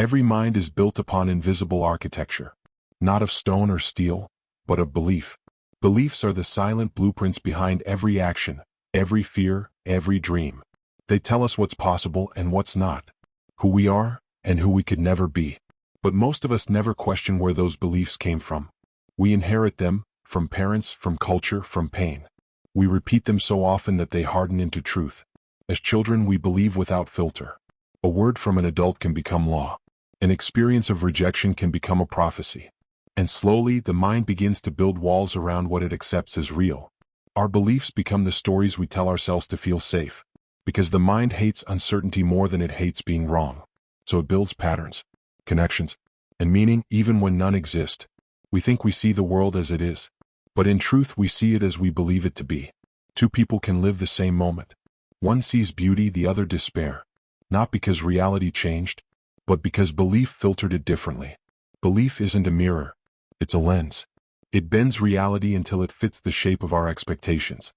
Every mind is built upon invisible architecture, not of stone or steel, but of belief. Beliefs are the silent blueprints behind every action, every fear, every dream. They tell us what's possible and what's not, who we are and who we could never be. But most of us never question where those beliefs came from. We inherit them, from parents, from culture, from pain. We repeat them so often that they harden into truth. As children, we believe without filter. A word from an adult can become law. An experience of rejection can become a prophecy. And slowly, the mind begins to build walls around what it accepts as real. Our beliefs become the stories we tell ourselves to feel safe. Because the mind hates uncertainty more than it hates being wrong. So it builds patterns, connections, and meaning even when none exist. We think we see the world as it is. But in truth, we see it as we believe it to be. Two people can live the same moment. One sees beauty, the other despair. Not because reality changed, but because belief filtered it differently. Belief isn't a mirror. It's a lens. It bends reality until it fits the shape of our expectations.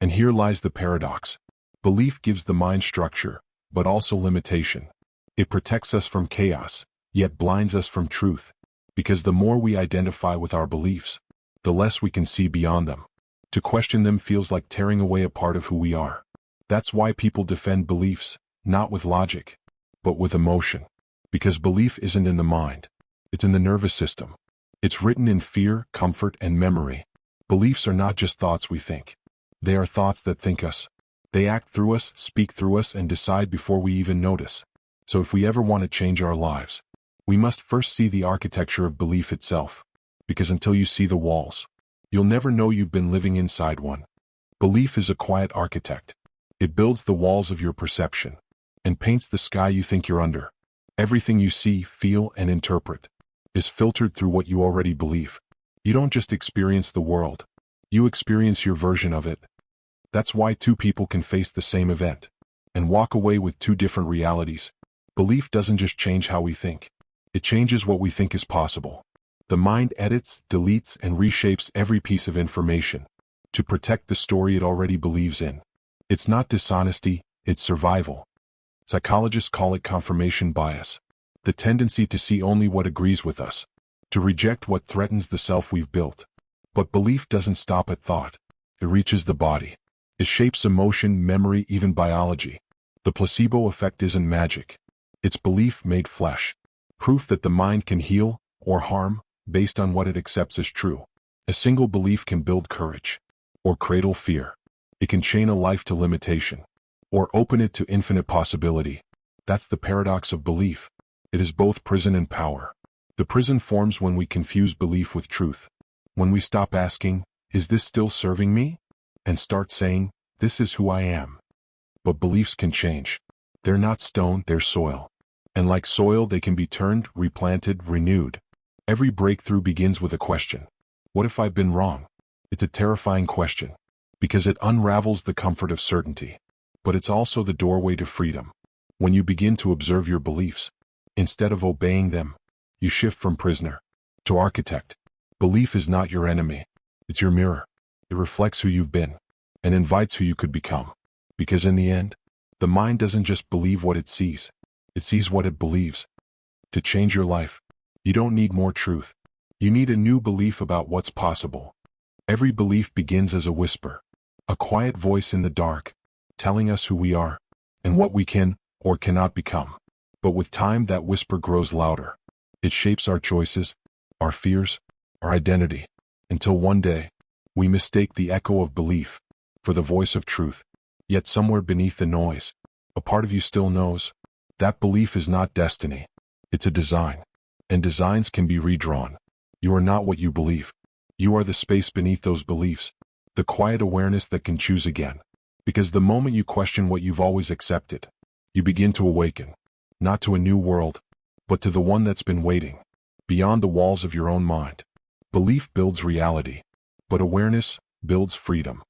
And here lies the paradox. Belief gives the mind structure, but also limitation. It protects us from chaos, yet blinds us from truth. Because the more we identify with our beliefs, the less we can see beyond them. To question them feels like tearing away a part of who we are. That's why people defend beliefs, not with logic, but with emotion. Because belief isn't in the mind. It's in the nervous system. It's written in fear, comfort, and memory. Beliefs are not just thoughts we think. They are thoughts that think us. They act through us, speak through us, and decide before we even notice. So if we ever want to change our lives, we must first see the architecture of belief itself. Because until you see the walls, you'll never know you've been living inside one. Belief is a quiet architect. It builds the walls of your perception and paints the sky you think you're under. Everything you see, feel, and interpret is filtered through what you already believe. You don't just experience the world. You experience your version of it. That's why two people can face the same event and walk away with two different realities. Belief doesn't just change how we think. It changes what we think is possible. The mind edits, deletes, and reshapes every piece of information to protect the story it already believes in. It's not dishonesty, it's survival. Psychologists call it confirmation bias, the tendency to see only what agrees with us, to reject what threatens the self we've built. But belief doesn't stop at thought. It reaches the body. It shapes emotion, memory, even biology. The placebo effect isn't magic. It's belief made flesh. Proof that the mind can heal or harm based on what it accepts as true. A single belief can build courage or cradle fear. It can chain a life to limitation or open it to infinite possibility. That's the paradox of belief. It is both prison and power. The prison forms when we confuse belief with truth. When we stop asking, is this still serving me? And start saying, this is who I am. But beliefs can change. They're not stone, they're soil. And like soil, they can be turned, replanted, renewed. Every breakthrough begins with a question. What if I've been wrong? It's a terrifying question, because it unravels the comfort of certainty. But it's also the doorway to freedom. When you begin to observe your beliefs, instead of obeying them, you shift from prisoner to architect. Belief is not your enemy. It's your mirror. It reflects who you've been and invites who you could become. Because in the end, the mind doesn't just believe what it sees what it believes. To change your life, you don't need more truth. You need a new belief about what's possible. Every belief begins as a whisper, a quiet voice in the dark, telling us who we are and what we can or cannot become. But with time, that whisper grows louder. It shapes our choices, our fears, our identity, until one day, we mistake the echo of belief for the voice of truth. Yet somewhere beneath the noise, a part of you still knows that belief is not destiny. It's a design. And designs can be redrawn. You are not what you believe. You are the space beneath those beliefs, the quiet awareness that can choose again. Because the moment you question what you've always accepted, you begin to awaken, not to a new world, but to the one that's been waiting, beyond the walls of your own mind. Belief builds reality, but awareness builds freedom.